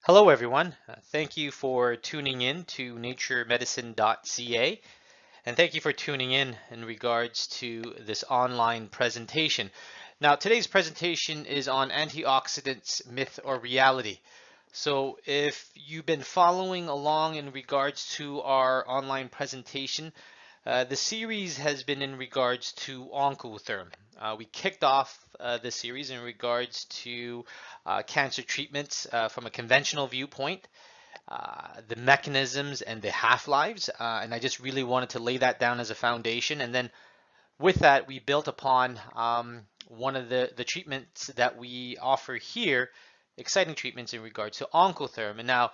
Hello, everyone. Thank you for tuning in to naturemedicine.ca, and thank you for tuning in regards to this online presentation. Now, today's presentation is on antioxidants, myth or reality. So if you've been following along in regards to our online presentation, the series has been in regards to Oncotherm. We kicked off the series in regards to cancer treatments from a conventional viewpoint, the mechanisms and the half-lives, and I just really wanted to lay that down as a foundation. And then with that, we built upon one of the treatments that we offer here, exciting treatments in regards to Oncotherm. And now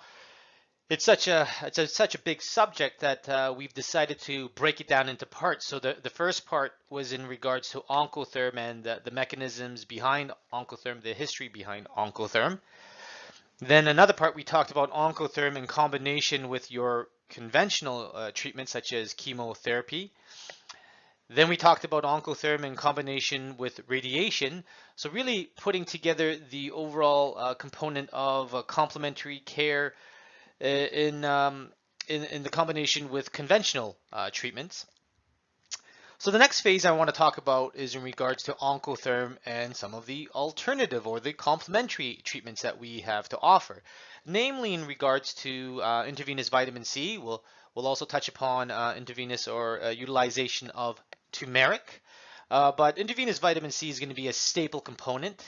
it's such a big subject that we've decided to break it down into parts. So the first part was in regards to Oncotherm and the mechanisms behind Oncotherm, the history behind Oncotherm. Then another part we talked about Oncotherm in combination with your conventional treatments such as chemotherapy. Then we talked about Oncotherm in combination with radiation. So really putting together the overall component of complementary care in the combination with conventional treatments. So the next phase I want to talk about is in regards to Oncotherm and some of the alternative or the complementary treatments that we have to offer, namely in regards to intravenous vitamin C. We'll also touch upon intravenous or utilization of turmeric, but intravenous vitamin C is going to be a staple component.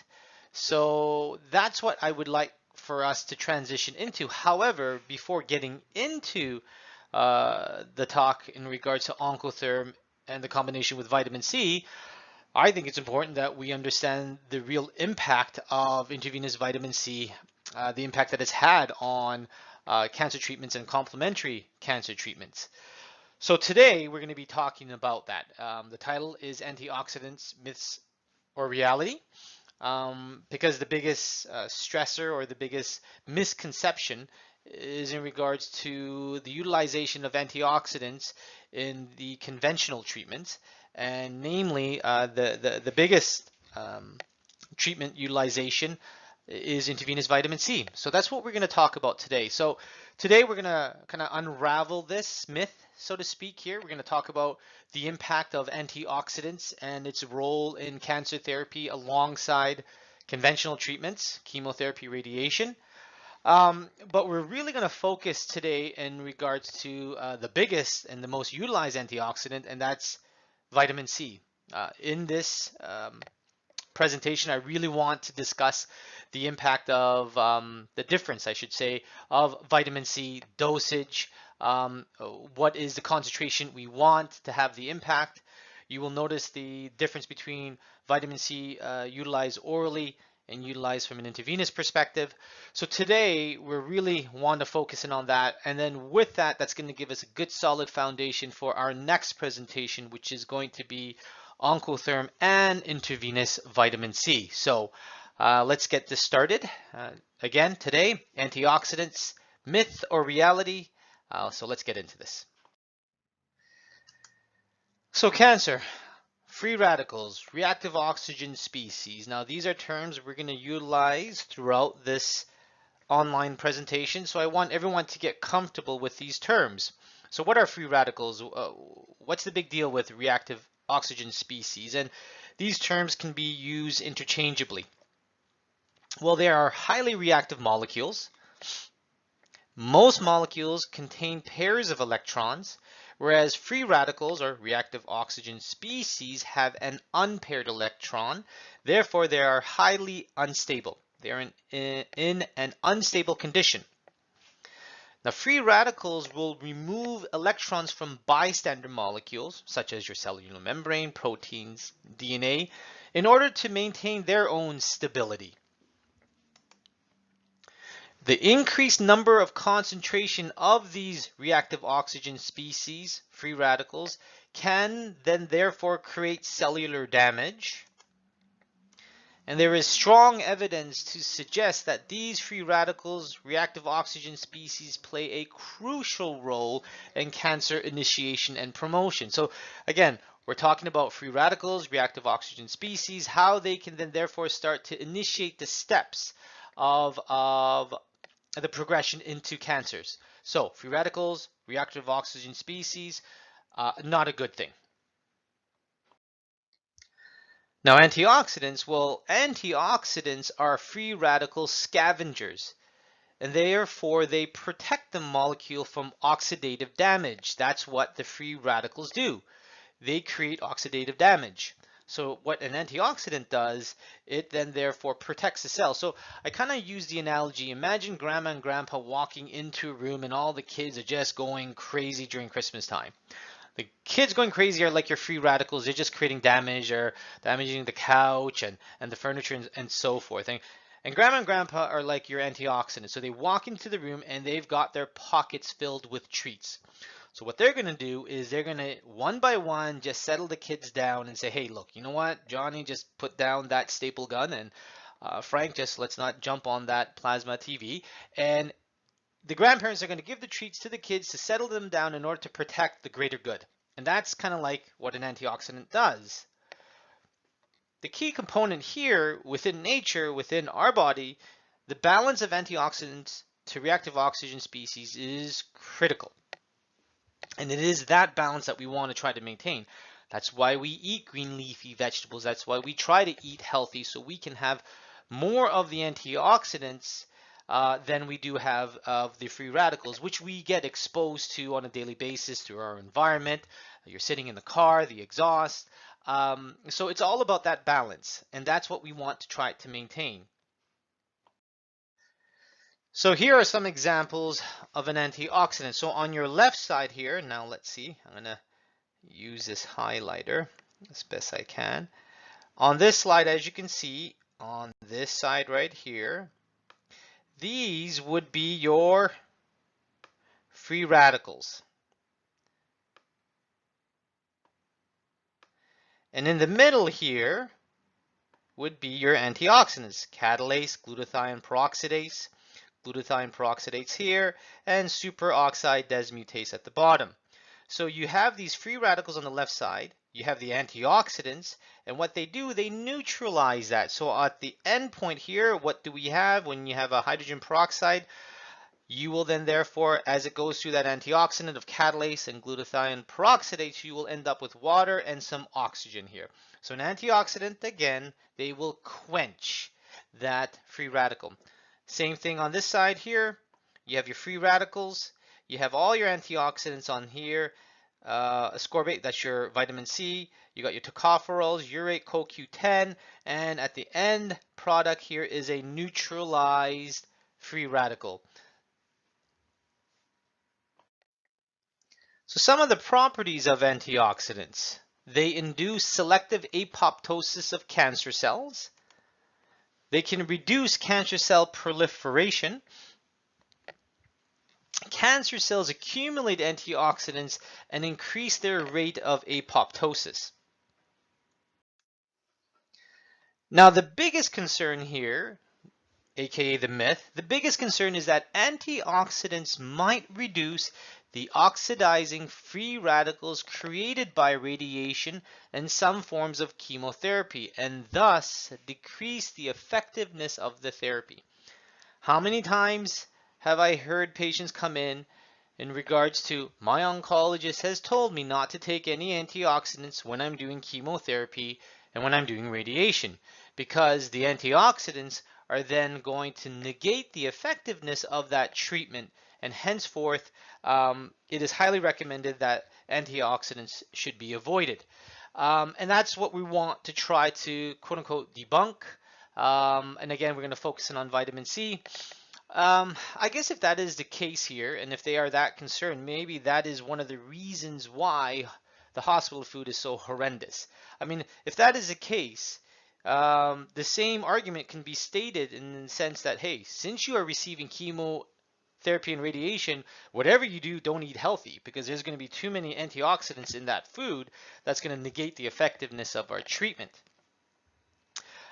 So that's what I would like for us to transition into. However, before getting into the talk in regards to Oncotherm and the combination with vitamin C, I think it's important that we understand the real impact of intravenous vitamin C, the impact that it's had on cancer treatments and complementary cancer treatments. So today we're going to be talking about that. The title is Antioxidants, Myths or Reality, because the biggest stressor or the biggest misconception is in regards to the utilization of antioxidants in the conventional treatments, and namely the biggest treatment utilization is intravenous vitamin C. So that's what we're going to talk about today. So today we're going to kind of unravel this myth, so to speak here. We're going to talk about the impact of antioxidants and its role in cancer therapy alongside conventional treatments, chemotherapy, radiation. But we're really going to focus today in regards to the biggest and the most utilized antioxidant, and that's vitamin C. In this presentation, I really want to discuss the impact of the difference, I should say, of vitamin C dosage. What is the concentration we want to have the impact? You will notice the difference between vitamin C utilized orally and utilized from an intravenous perspective. So today we're really want to focus in on that, and then with that, that's going to give us a good solid foundation for our next presentation, which is going to be Oncotherm and intravenous vitamin C. So let's get this started. Again, today, antioxidants, myth or reality. So let's get into this. So cancer, free radicals, reactive oxygen species. Now these are terms we're going to utilize throughout this online presentation. So I want everyone to get comfortable with these terms. So what are free radicals? What's the big deal with reactive oxygen species? And these terms can be used interchangeably. Well, they are highly reactive molecules. Most molecules contain pairs of electrons, whereas free radicals or reactive oxygen species have an unpaired electron. Therefore, they are highly unstable. They're in an unstable condition. Now, free radicals will remove electrons from bystander molecules, such as your cellular membrane, proteins, DNA, in order to maintain their own stability. The increased number of concentration of these reactive oxygen species, free radicals, can then therefore create cellular damage. And there is strong evidence to suggest that these free radicals, reactive oxygen species, play a crucial role in cancer initiation and promotion. So again, we're talking about free radicals, reactive oxygen species, how they can then therefore start to initiate the steps of the progression into cancers. So free radicals, reactive oxygen species, not a good thing. Now antioxidants, well, antioxidants are free radical scavengers, and therefore they protect the molecule from oxidative damage. That's what the free radicals do. They create oxidative damage. So what an antioxidant does, it then therefore protects the cell. So I kind of use the analogy, imagine grandma and grandpa walking into a room and all the kids are just going crazy during Christmas time. The kids going crazy are like your free radicals. They're just creating damage or damaging the couch and the furniture and so forth. And grandma and grandpa are like your antioxidants. So they walk into the room and they've got their pockets filled with treats. So what they're going to do is they're going to one by one just settle the kids down and say, hey, look, you know what? Johnny, just put down that staple gun, and Frank, just let's not jump on that plasma TV. And the grandparents are going to give the treats to the kids to settle them down in order to protect the greater good. And that's kind of like what an antioxidant does. The key component here within nature, within our body, the balance of antioxidants to reactive oxygen species is critical. And it is that balance that we want to try to maintain. That's why we eat green leafy vegetables. That's why we try to eat healthy, so we can have more of the antioxidants than we do have of the free radicals, which we get exposed to on a daily basis through our environment. You're sitting in the car, the exhaust. So it's all about that balance, and that's what we want to try to maintain. So here are some examples of an antioxidant. So on your left side here, now let's see, I'm going to use this highlighter as best I can. On this slide, as you can see, on this side right here, these would be your free radicals. And in the middle here would be your antioxidants, catalase, glutathione peroxidase, glutathione peroxidase here, and superoxide dismutase at the bottom. So you have these free radicals on the left side, you have the antioxidants, and what they do, they neutralize that. So at the end point here, what do we have when you have a hydrogen peroxide? You will then therefore, as it goes through that antioxidant of catalase and glutathione peroxidase, you will end up with water and some oxygen here. So an antioxidant, again, they will quench that free radical. Same thing on this side here. You have your free radicals. You have all your antioxidants on here. Ascorbate, that's your vitamin C. You got your tocopherols, urate, CoQ10, and at the end product here is a neutralized free radical. So some of the properties of antioxidants. They induce selective apoptosis of cancer cells. They can reduce cancer cell proliferation. Cancer cells accumulate antioxidants and increase their rate of apoptosis. Now, the biggest concern here, aka the myth, the biggest concern is that antioxidants might reduce the oxidizing free radicals created by radiation and some forms of chemotherapy, and thus decrease the effectiveness of the therapy. How many times have I heard patients come in regards to, my oncologist has told me not to take any antioxidants when I'm doing chemotherapy and when I'm doing radiation, because the antioxidants are then going to negate the effectiveness of that treatment, and henceforth it is highly recommended that antioxidants should be avoided. And that's what we want to try to quote unquote debunk. And again, we're going to focus on vitamin C. I guess if that is the case here, and if they are that concerned, maybe that is one of the reasons why the hospital food is so horrendous. I mean, if that is the case, the same argument can be stated in the sense that, hey, since you are receiving chemotherapy and radiation, whatever you do, don't eat healthy, because there's going to be too many antioxidants in that food that's going to negate the effectiveness of our treatment.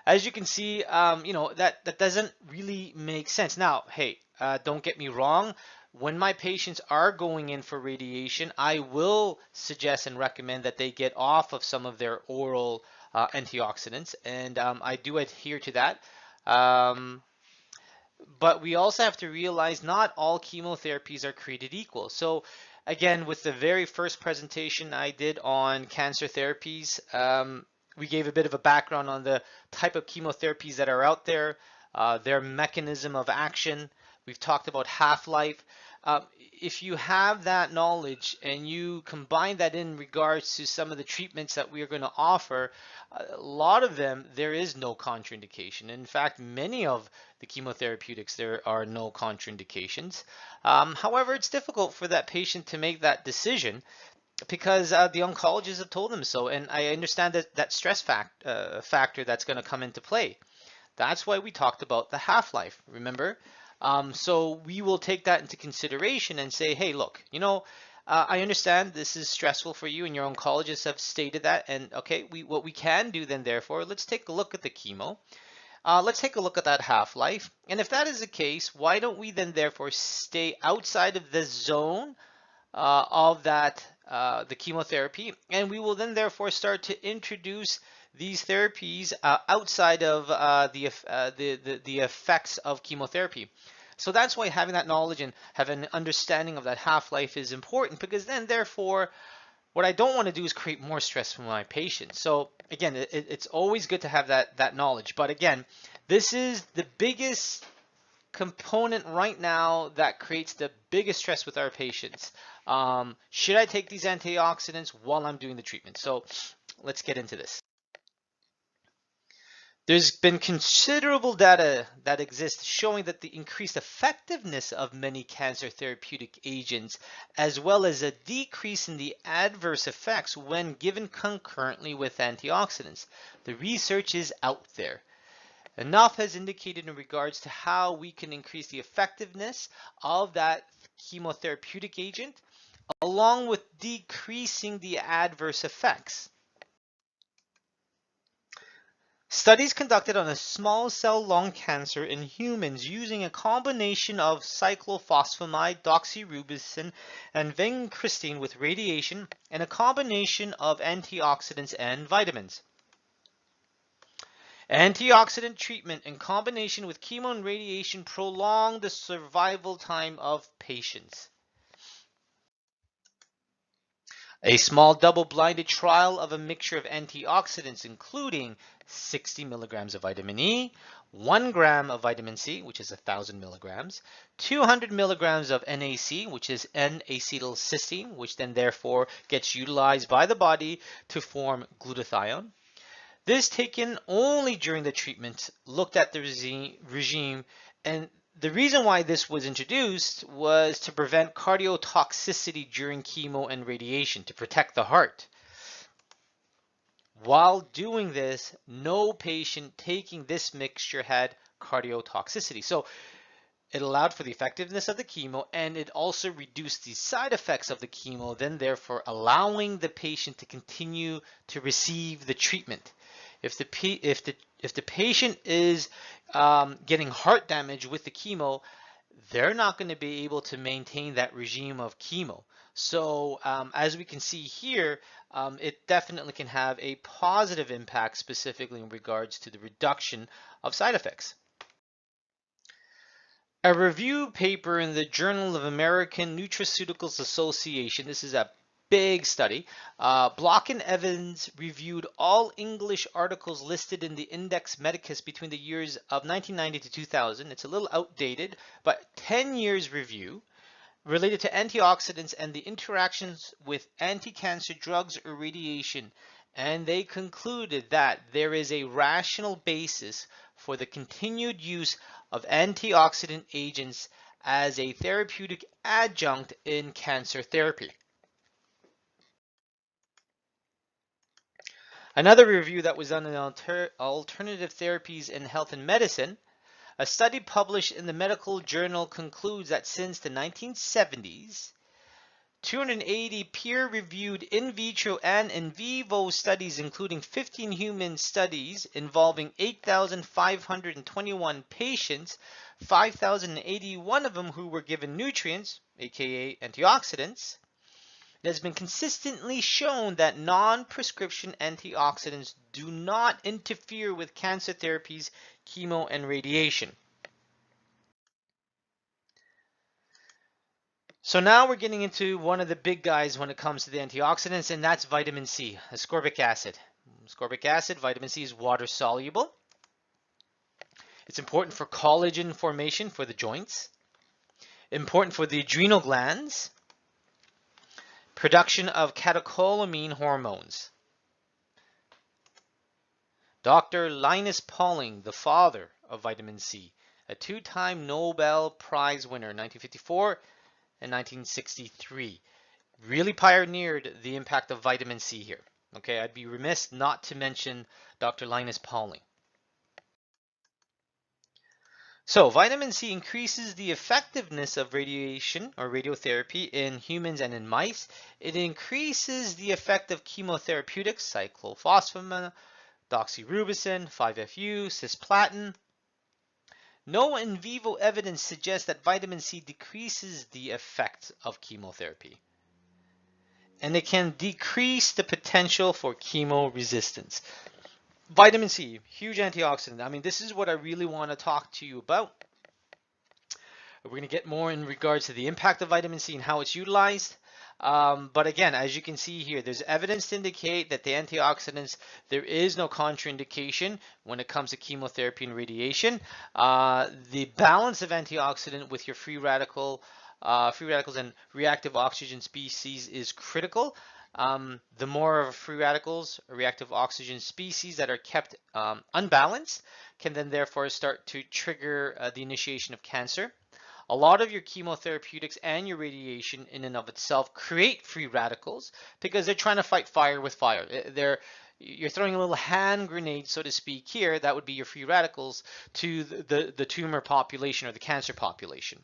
As you can see, that doesn't really make sense. Now, hey, don't get me wrong. When my patients are going in for radiation, I will suggest and recommend that they get off of some of their oral antioxidants, and I do adhere to that. But we also have to realize not all chemotherapies are created equal. So again, with the very first presentation I did on cancer therapies, we gave a bit of a background on the type of chemotherapies that are out there, their mechanism of action. We've talked about half-life. If you have that knowledge and you combine that in regards to some of the treatments that we are going to offer, a lot of them, there is no contraindication. In fact, many of the chemotherapeutics, there are no contraindications. However, it's difficult for that patient to make that decision because the oncologists have told them so. And I understand that stress factor that's going to come into play. That's why we talked about the half-life, remember? So we will take that into consideration and say, hey, look, I understand this is stressful for you and your oncologists have stated that. And okay, what we can do then, therefore, let's take a look at the chemo. Let's take a look at that half-life. And if that is the case, why don't we then therefore stay outside of the zone of the chemotherapy, and we will then therefore start to introduce these therapies outside of the effects of chemotherapy. So that's why having that knowledge and having an understanding of that half-life is important, because then therefore what I don't want to do is create more stress for my patients. So again, it's always good to have that knowledge. But again, this is the biggest component right now that creates the biggest stress with our patients. Should I take these antioxidants while I'm doing the treatment? So let's get into this. There's been considerable data that exists showing that the increased effectiveness of many cancer therapeutic agents, as well as a decrease in the adverse effects when given concurrently with antioxidants. The research is out there. Enough has indicated in regards to how we can increase the effectiveness of that chemotherapeutic agent, along with decreasing the adverse effects. Studies conducted on a small cell lung cancer in humans using a combination of cyclophosphamide, doxorubicin, and vincristine with radiation and a combination of antioxidants and vitamins. Antioxidant treatment in combination with chemo and radiation prolonged the survival time of patients. A small double-blinded trial of a mixture of antioxidants including 60 milligrams of vitamin E, 1 gram of vitamin C, which is 1,000 milligrams, 200 milligrams of NAC, which is N-acetylcysteine, which then therefore gets utilized by the body to form glutathione. This taken only during the treatment looked at the regime, and the reason why this was introduced was to prevent cardiotoxicity during chemo and radiation, to protect the heart. While doing this, no patient taking this mixture had cardiotoxicity. So it allowed for the effectiveness of the chemo, and it also reduced the side effects of the chemo, then therefore allowing the patient to continue to receive the treatment. If the patient is getting heart damage with the chemo, they're not going to be able to maintain that regime of chemo. So as we can see here, it definitely can have a positive impact specifically in regards to the reduction of side effects. A review paper in the Journal of American Nutraceuticals Association, this is a big study, Block and Evans reviewed all English articles listed in the Index Medicus between the years of 1990 to 2000. It's a little outdated, but 10 years review related to antioxidants and the interactions with anti-cancer drugs or radiation. And they concluded that there is a rational basis for the continued use of antioxidant agents as a therapeutic adjunct in cancer therapy. Another review that was done in alternative therapies in health and medicine, a study published in the medical journal concludes that since the 1970s, 280 peer-reviewed in vitro and in vivo studies, including 15 human studies involving 8,521 patients, 5,081 of them who were given nutrients, aka antioxidants, it has been consistently shown that non-prescription antioxidants do not interfere with cancer therapies, chemo, and radiation. So now we're getting into one of the big guys when it comes to the antioxidants, and that's vitamin C, ascorbic acid. Ascorbic acid, vitamin C is water soluble. It's important for collagen formation for the joints, important for the adrenal glands, production of catecholamine hormones. Dr. Linus Pauling, the father of vitamin C, a two-time Nobel Prize winner in 1954 and 1963, really pioneered the impact of vitamin C here. Okay, I'd be remiss not to mention Dr. Linus Pauling. So vitamin C increases the effectiveness of radiation or radiotherapy in humans and in mice. It increases the effect of chemotherapeutics, cyclophosphamide, doxorubicin, 5-FU, cisplatin. No in vivo evidence suggests that vitamin C decreases the effect of chemotherapy. And it can decrease the potential for chemo resistance. Vitamin C, huge antioxidant. I mean, this is what I really want to talk to you about. We're going to get more in regards to the impact of vitamin C and how it's utilized. But again, as you can see here, there's evidence to indicate that the antioxidants, there is no contraindication when it comes to chemotherapy and radiation. The balance of antioxidant with your free radicals and reactive oxygen species is critical. The more free radicals or reactive oxygen species that are kept unbalanced can then therefore start to trigger the initiation of cancer. A lot of your chemotherapeutics and your radiation in and of itself create free radicals because they're trying to fight fire with fire. You're throwing a little hand grenade, so to speak, here. That would be your free radicals to the tumor population or the cancer population.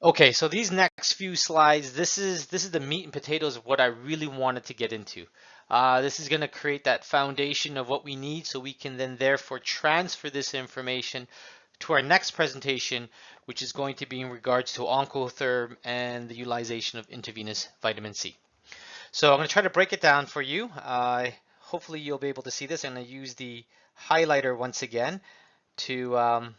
Okay, so these next few slides, this is the meat and potatoes of what I really wanted to get into. This is going to create that foundation of what we need so we can then therefore transfer this information to our next presentation, which is going to be in regards to Oncotherm and the utilization of intravenous vitamin C. So I'm going to try to break it down for you. Hopefully you'll be able to see this. I'm going to use the highlighter once again to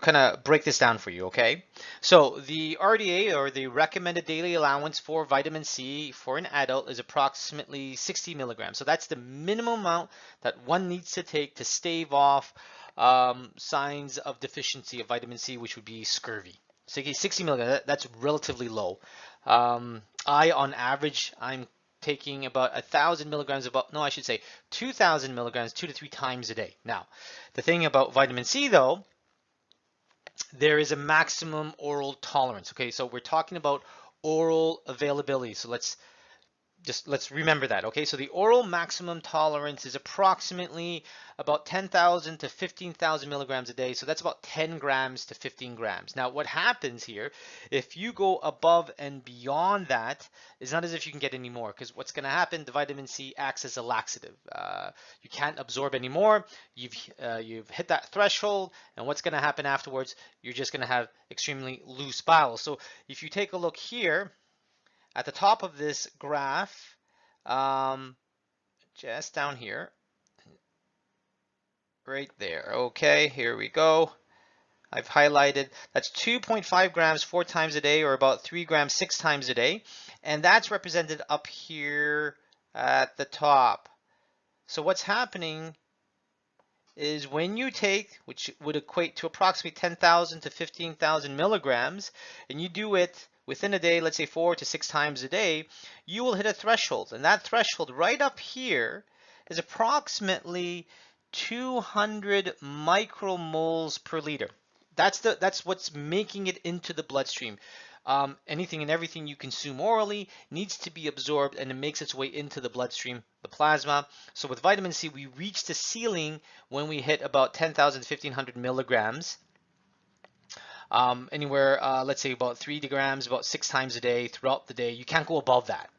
kind of break this down for you, okay? So the RDA, or the recommended daily allowance for vitamin C for an adult, is approximately 60 milligrams. So that's the minimum amount that one needs to take to stave off signs of deficiency of vitamin C, which would be scurvy. So 60 milligrams, that's relatively low. On average, I'm taking about 1,000 milligrams no, I should say 2,000 milligrams 2 to 3 times a day. Now, the thing about vitamin C though, there is a maximum oral tolerance. Okay, so we're talking about oral availability. So let's remember that. Okay, so the oral maximum tolerance is approximately about 10,000 to 15,000 milligrams a day. So that's about 10 grams to 15 grams. Now, what happens here, if you go above and beyond that, it's not as if you can get any more, because what's going to happen, the vitamin C acts as a laxative. You can't absorb any more. You've hit that threshold, and what's going to happen afterwards, you're just going to have extremely loose bowels. So if you take a look here, at the top of this graph, just down here, right there. Okay, here we go. I've highlighted, that's 2.5 grams 4 times a day, or about 3 grams 6 times a day. And that's represented up here at the top. So what's happening is when you take, which would equate to approximately 10,000 to 15,000 milligrams, and you do it within a day, let's say 4 to 6 times a day, you will hit a threshold. And that threshold right up here is approximately 200 micromoles per liter. That's what's making it into the bloodstream. Anything and everything you consume orally needs to be absorbed, and it makes its way into the bloodstream, the plasma. So with vitamin C, we reach the ceiling when we hit about 10,000 to 1,500 milligrams. Anywhere, let's say about 3 grams, about 6 times a day throughout the day. You can't go above that.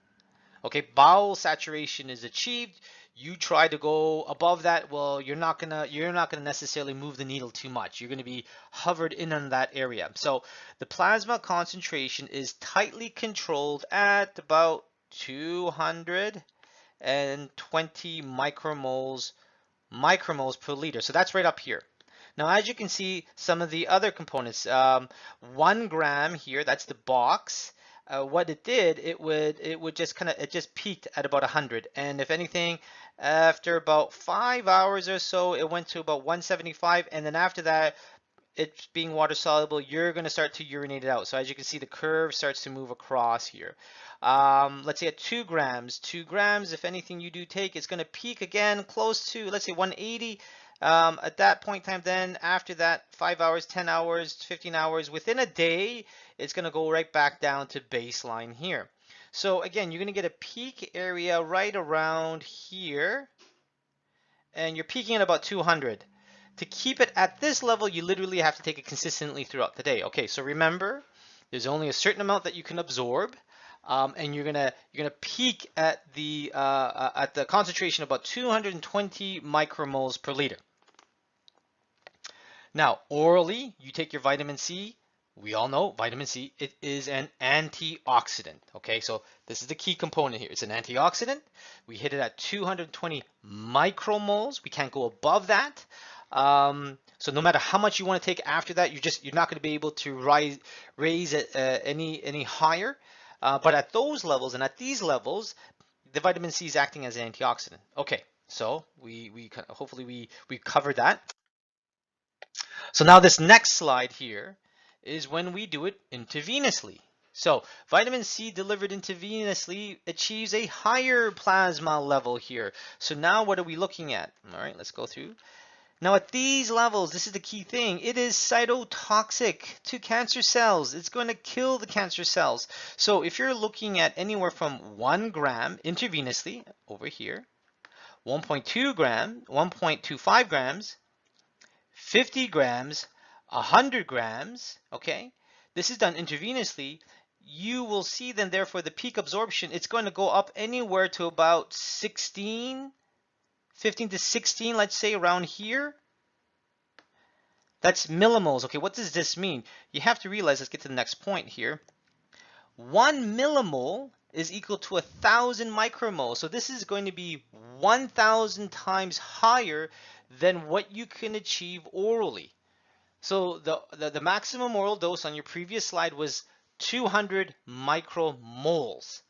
Okay, bowel saturation is achieved. You try to go above that, well, you're not gonna necessarily move the needle too much. You're gonna be hovered in on that area. So the plasma concentration is tightly controlled at about 220 micromoles per liter. So that's right up here. Now, as you can see, some of the other components, 1 gram here, that's the box. What it did, it would just it just peaked at about 100, and if anything, after about 5 hours or so, it went to about 175, and then after that, it's being water soluble, you're going to start to urinate it out. So as you can see, the curve starts to move across here. Let's say at 2 grams, 2 grams, if anything you do take, it's going to peak again close to, let's say 180. At that point in time, then after that, 5 hours, 10 hours, 15 hours, within a day, it's going to go right back down to baseline here. So again, you're going to get a peak area right around here, and you're peaking at about 200. To keep it at this level, you literally have to take it consistently throughout the day. Okay, so remember, there's only a certain amount that you can absorb, and you're gonna peak at the concentration about 220 micromoles per liter. Now, orally, you take your vitamin C. We all know vitamin C, it is an antioxidant. Okay, so this is the key component here. It's an antioxidant. We hit it at 220 micromoles. We can't go above that. So no matter how much you want to take after that, you're not going to be able to raise it any higher. But at those levels and at these levels, the vitamin C is acting as an antioxidant. Okay, so hopefully we covered that. So now this next slide here is when we do it intravenously. So vitamin C delivered intravenously achieves a higher plasma level here. So now what are we looking at? All right, let's go through. Now at these levels, this is the key thing. It is cytotoxic to cancer cells. It's going to kill the cancer cells. So if you're looking at anywhere from 1 gram intravenously over here, 1.2 gram, 1.25 grams, 50 grams, 100 grams, okay? This is done intravenously. You will see then therefore the peak absorption, it's going to go up anywhere to about 15 to 16, let's say around here. That's millimoles. Okay, what does this mean? You have to realize, let's get to the next point here. 1 millimole is equal to 1,000 micromoles. So this is going to be 1,000 times higher than what you can achieve orally. So the maximum oral dose on your previous slide was 200 micromoles.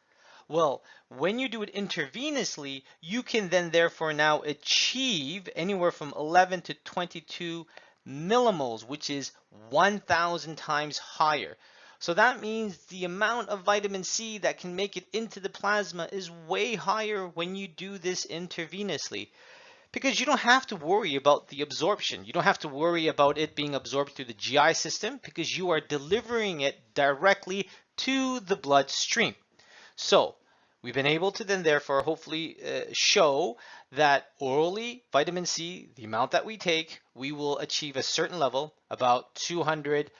Well, when you do it intravenously, you can then therefore now achieve anywhere from 11 to 22 millimoles, which is 1,000 times higher. So that means the amount of vitamin C that can make it into the plasma is way higher when you do this intravenously. Because you don't have to worry about the absorption. You don't have to worry about it being absorbed through the GI system because you are delivering it directly to the bloodstream. So we've been able to then therefore hopefully show that orally vitamin C, the amount that we take, we will achieve a certain level, about 200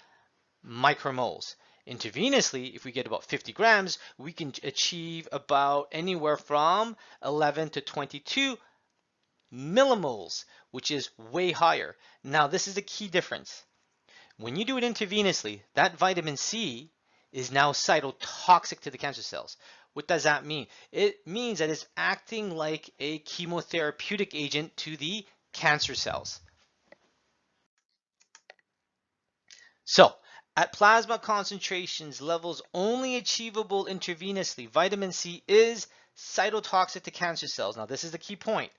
micromoles. Intravenously, if we get about 50 grams, we can achieve about anywhere from 11 to 22 millimoles, which is way higher. Now, this is the key difference. When you do it intravenously, that vitamin C is now cytotoxic to the cancer cells. What does that mean? It means that it's acting like a chemotherapeutic agent to the cancer cells. So, at plasma concentrations levels only achievable intravenously, vitamin C is cytotoxic to cancer cells. Now, this is the key point.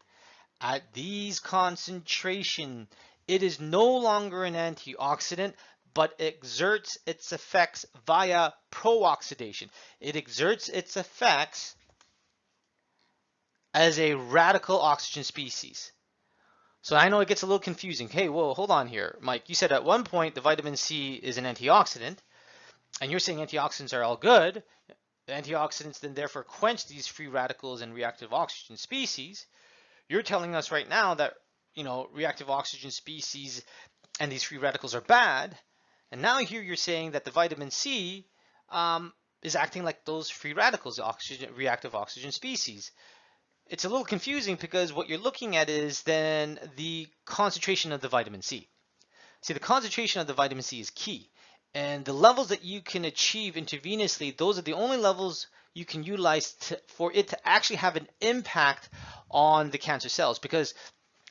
At these concentrations, it is no longer an antioxidant, but exerts its effects via pro-oxidation. It exerts its effects as a radical oxygen species. So I know it gets a little confusing. Hey, whoa, hold on here. Mike, you said at one point the vitamin C is an antioxidant, and you're saying antioxidants are all good. The antioxidants then therefore quench these free radicals and reactive oxygen species. You're telling us right now that, reactive oxygen species and these free radicals are bad. And now here you're saying that the vitamin C is acting like those free radicals, reactive oxygen species. It's a little confusing because what you're looking at is then the concentration of the vitamin C. See, the concentration of the vitamin C is key. And the levels that you can achieve intravenously, those are the only levels you can utilize for it to actually have an impact on the cancer cells. Because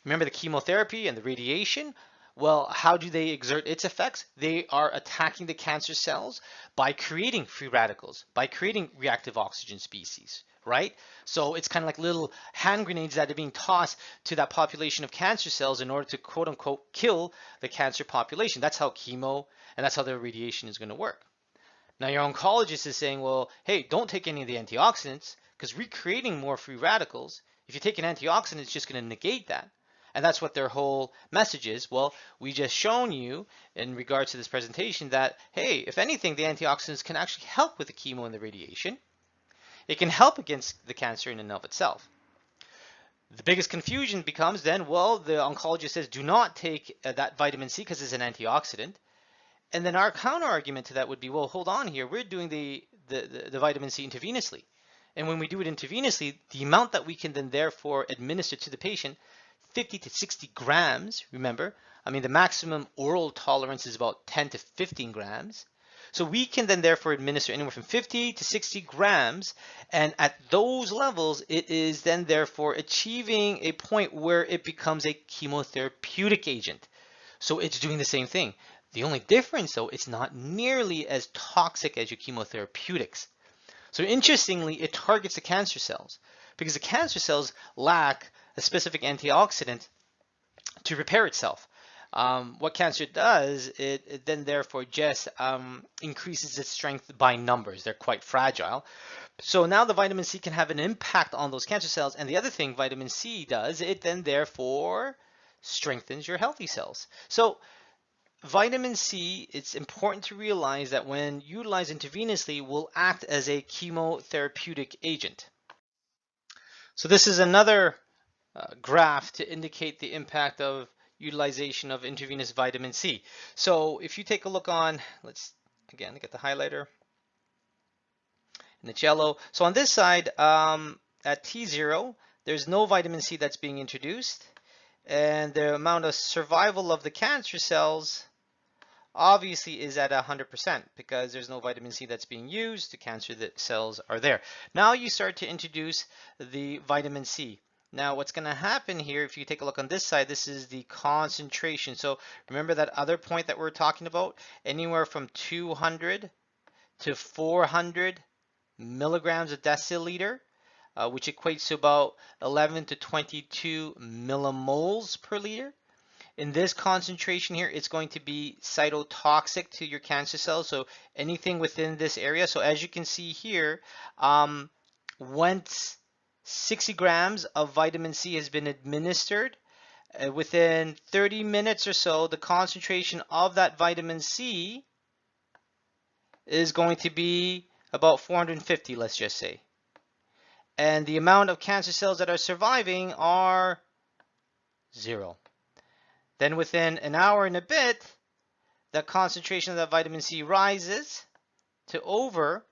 remember the chemotherapy and the radiation? Well, how do they exert its effects? They are attacking the cancer cells by creating free radicals, by creating reactive oxygen species, right? So it's kind of like little hand grenades that are being tossed to that population of cancer cells in order to quote unquote kill the cancer population. That's how chemo and that's how the radiation is going to work. Now your oncologist is saying, well, hey, don't take any of the antioxidants because recreating more free radicals, if you take an antioxidant, it's just going to negate that. And that's what their whole message is. Well, we just shown you in regards to this presentation that, hey, if anything, the antioxidants can actually help with the chemo and the radiation. It can help against the cancer in and of itself. The biggest confusion becomes then, well, the oncologist says do not take that vitamin C because it's an antioxidant. And then our counter argument to that would be, well, hold on here. We're doing the vitamin C intravenously. And when we do it intravenously, the amount that we can then therefore administer to the patient, 50 to 60 grams, remember, I mean, the maximum oral tolerance is about 10 to 15 grams. So we can then therefore administer anywhere from 50 to 60 grams. And at those levels, it is then therefore achieving a point where it becomes a chemotherapeutic agent. So it's doing the same thing. The only difference, though, it's not nearly as toxic as your chemotherapeutics. So interestingly, it targets the cancer cells because the cancer cells lack a specific antioxidant to repair itself. What cancer does, it then therefore just increases its strength by numbers. They're quite fragile. So now the vitamin C can have an impact on those cancer cells. And the other thing vitamin C does, it then therefore strengthens your healthy cells. So vitamin C, it's important to realize that when utilized intravenously, will act as a chemotherapeutic agent. So this is another graph to indicate the impact of utilization of intravenous vitamin C. So if you take a look on, let's again get the highlighter, and it's yellow. So on this side, at T0, there's no vitamin C that's being introduced, and the amount of survival of the cancer cells obviously is at 100% because there's no vitamin C that's being used. The cancer cells are there. Now you start to introduce the vitamin C. Now what's going to happen here, if you take a look on this side, this is the concentration. So remember that other point that we're talking about, anywhere from 200 to 400 milligrams a deciliter, which equates to about 11 to 22 millimoles per liter. In this concentration here, it's going to be cytotoxic to your cancer cells. So anything within this area. So as you can see here, once 60 grams of vitamin C has been administered, within 30 minutes or so, the concentration of that vitamin C is going to be about 450, let's just say. And the amount of cancer cells that are surviving are 0. Then within an hour and a bit, the concentration of that vitamin C rises to over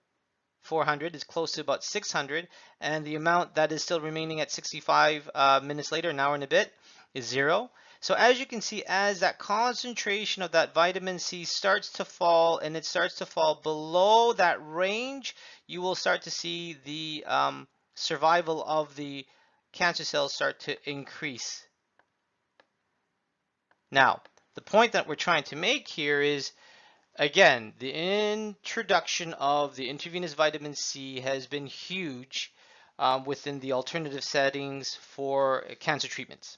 400. It's close to about 600. And the amount that is still remaining at 65 minutes later, an hour and a bit, is 0. So as you can see, as that concentration of that vitamin C starts to fall and it starts to fall below that range, you will start to see the survival of the cancer cells start to increase. Now, the point that we're trying to make here is, again, the introduction of the intravenous vitamin C has been huge within the alternative settings for cancer treatments.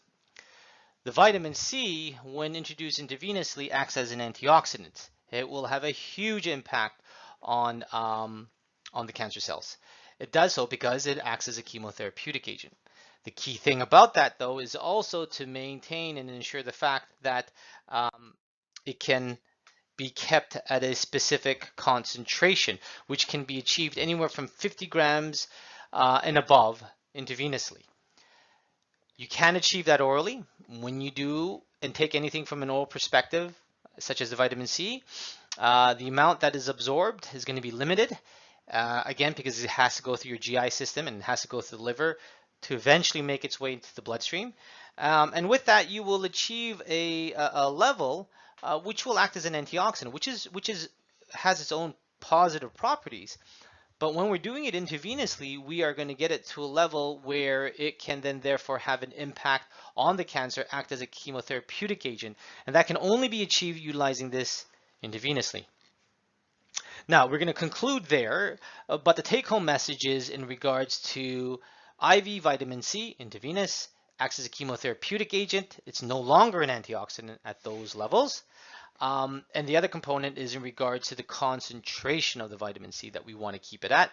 The vitamin C, when introduced intravenously, acts as an antioxidant. It will have a huge impact on the cancer cells. It does so because it acts as a chemotherapeutic agent. The key thing about that, though, is also to maintain and ensure the fact that it can be kept at a specific concentration, which can be achieved anywhere from 50 grams and above intravenously. You can achieve that orally. When you do and take anything from an oral perspective, such as the vitamin C, the amount that is absorbed is going to be limited, again, because it has to go through your GI system and it has to go through the liver to eventually make its way into the bloodstream. And with that, you will achieve a level which will act as an antioxidant, which has its own positive properties. But when we're doing it intravenously, we are going to get it to a level where it can then therefore have an impact on the cancer, act as a chemotherapeutic agent. And that can only be achieved utilizing this intravenously. Now, we're going to conclude there, but the take-home message is in regards to IV vitamin C, intravenous, acts as a chemotherapeutic agent. It's no longer an antioxidant at those levels. And the other component is in regards to the concentration of the vitamin C that we want to keep it at,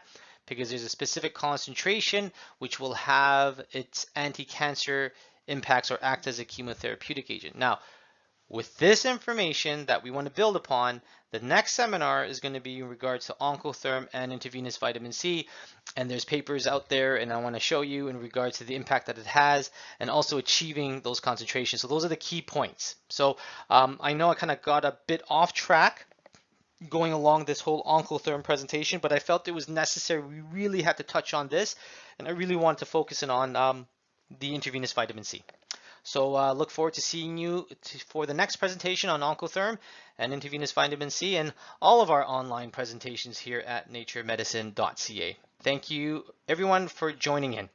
because there's a specific concentration which will have its anti-cancer impacts or act as a chemotherapeutic agent. Now, with this information that we want to build upon, the next seminar is going to be in regards to Oncotherm and intravenous vitamin C. And there's papers out there, and I want to show you in regards to the impact that it has and also achieving those concentrations. So those are the key points. So I know I kind of got a bit off track going along this whole Oncotherm presentation, but I felt it was necessary. We really had to touch on this, and I really wanted to focus in on the intravenous vitamin C. So look forward to seeing you for the next presentation on Oncotherm and intravenous vitamin C and all of our online presentations here at naturemedicine.ca. Thank you everyone for joining in.